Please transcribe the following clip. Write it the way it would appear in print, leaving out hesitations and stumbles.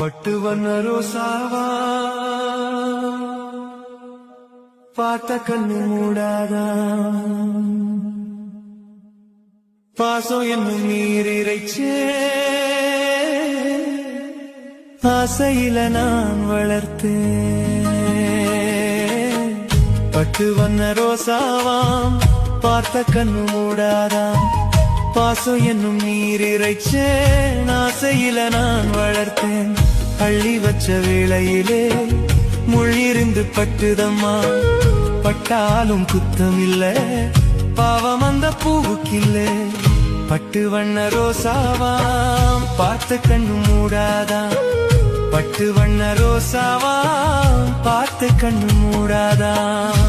பட்டு வண்ண ரோசாவா பார்த்த கண்ணு மூடாதா பாசம் என்னும் நீரிரைச்சே ஆசையில நான் வளர்த்தேன் பட்டு வண்ண ரோசாவாம் பார்த்த கண்ணு மூடாதாம் பாசம் என்னும் நீரிரைச்சேன் ஆசையில நான் வளர்த்தேன் அள்ளி வச்ச வேளையிலே முள்ளிருந்து பட்டுதம்மா பட்டாலும் குத்தமில்ல பாவம் அந்த பூவுக்கில்லை பட்டு வண்ண ரோசாவாம் பார்த்த கண்ணு மூடாதாம் பட்டு வண்ண ரோசாவாம் பார்த்த கண்ணு மூடாதாம்